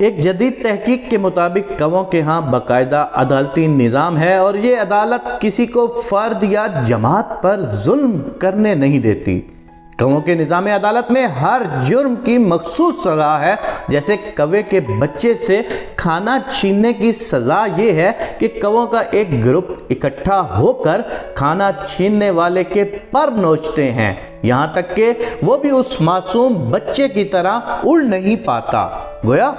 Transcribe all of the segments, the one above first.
ایک جدید تحقیق کے مطابق کووں کے ہاں باقاعدہ عدالتی نظام ہے اور یہ عدالت کسی کو فرد یا جماعت پر ظلم کرنے نہیں دیتی۔ کووں کے نظام عدالت میں ہر جرم کی مخصوص سزا ہے۔ جیسے کوے کے بچے سے کھانا چھیننے کی سزا یہ ہے کہ کووں کا ایک گروپ اکٹھا ہو کر کھانا چھیننے والے کے پر نوچتے ہیں، یہاں تک کہ وہ بھی اس معصوم بچے کی طرح اڑ نہیں پاتا۔ گویا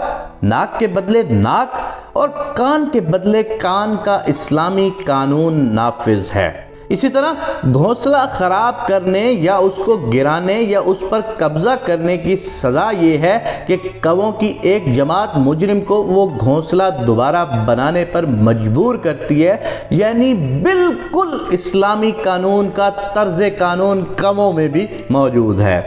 ناک کے بدلے ناک اور کان کے بدلے کان کا اسلامی قانون نافذ ہے۔ اسی طرح گھونسلہ خراب کرنے یا اس کو گرانے یا اس پر قبضہ کرنے کی سزا یہ ہے کہ کووں کی ایک جماعت مجرم کو وہ گھونسلہ دوبارہ بنانے پر مجبور کرتی ہے، یعنی بالکل اسلامی قانون کا طرز قانون کووں میں بھی موجود ہے۔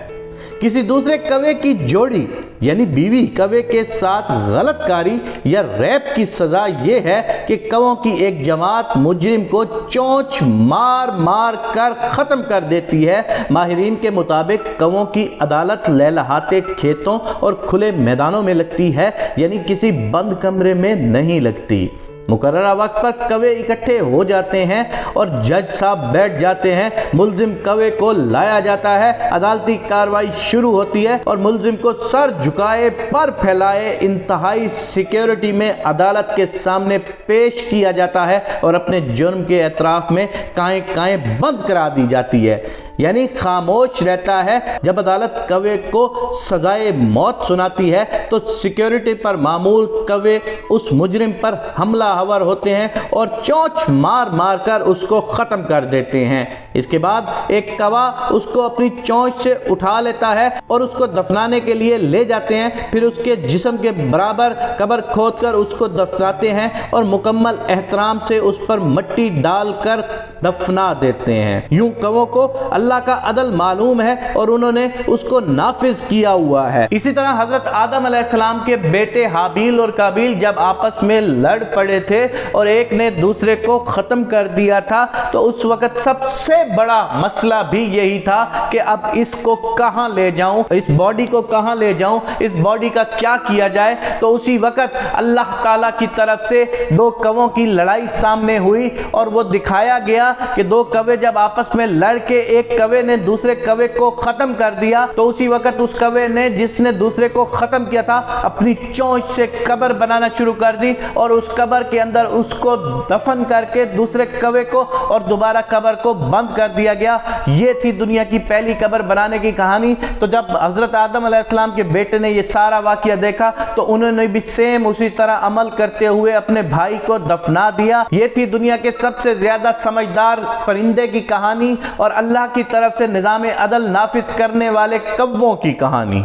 کسی دوسرے کوے کی جوڑی یعنی بیوی کوے کے ساتھ غلط کاری یا ریپ کی سزا یہ ہے کہ کووں کی ایک جماعت مجرم کو چونچ مار مار کر ختم کر دیتی ہے۔ ماہرین کے مطابق کووں کی عدالت لہلہاتے کھیتوں اور کھلے میدانوں میں لگتی ہے، یعنی کسی بند کمرے میں نہیں لگتی۔ مقررہ وقت پر کوے اکٹھے ہو جاتے ہیں اور جج صاحب بیٹھ جاتے ہیں، ملزم کوے کو لایا جاتا ہے، عدالتی کارروائی شروع ہوتی ہے اور ملزم کو سر جھکائے پر پھیلائے انتہائی سیکیورٹی میں عدالت کے سامنے پیش کیا جاتا ہے اور اپنے جرم کے اعتراف میں کائیں کائیں بند کرا دی جاتی ہے، یعنی خاموش رہتا ہے۔ جب عدالت کوے کو سزائے موت سناتی ہے تو سیکیورٹی پر معمول کوے اس مجرم پر حملہ آور ہوتے ہیں اور چونچ مار مار کر اس کو ختم کر دیتے ہیں۔ اس کے بعد ایک گواہ اس کو اپنی چونچ سے اٹھا لیتا ہے اور اس کو دفنانے کے لیے لے جاتے ہیں، پھر اس کے جسم کے برابر قبر کھود کر اس کو دفناتے ہیں اور مکمل احترام سے اس پر مٹی ڈال کر دفنا دیتے ہیں۔ یوں کووں کو اللہ کا عدل معلوم ہے اور انہوں نے اس کو نافذ کیا ہوا ہے۔ اسی طرح حضرت آدم علیہ السلام کے بیٹے حابیل اور قابیل جب آپس میں لڑ پڑے تھے اور ایک نے دوسرے کو ختم کر دیا تھا تو اس وقت سب سے بڑا مسئلہ بھی یہی تھا کہ اب اس کو کہاں لے جاؤں، اس باڈی کو کہاں لے جاؤں، اس باڈی کا کیا کیا جائے۔ تو اسی وقت اللہ تعالیٰ کی طرف سے دو کووں کی لڑائی سامنے ہوئی اور وہ دکھایا گیا کہ دو کوے جب آپس میں لڑ کے ایک کوے نے دوسرے کوے کو ختم کر دیا تو اسی وقت اس کوے نے جس نے دوسرے کو ختم کیا تھا اپنی چونچ سے قبر بنانا شروع کر دی اور اس قبر کے اندر اس کو دفن کر کے دوسرے کوے کو اور دوبارہ قبر کو بند کر دیا گیا۔ یہ تھی دنیا کی پہلی قبر بنانے کی کہانی۔ تو جب حضرت آدم علیہ السلام کے بیٹے نے یہ سارا واقعہ دیکھا تو انہوں نے بھی سیم اسی طرح عمل کرتے ہوئے اپنے بھائی کو دفنا دیا۔ یہ تھی دنیا کے سب سے زیادہ سمجھدار پرندے کی کہانی اور اللہ کی طرف سے نظام عدل نافذ کرنے والے کووں کی کہانی۔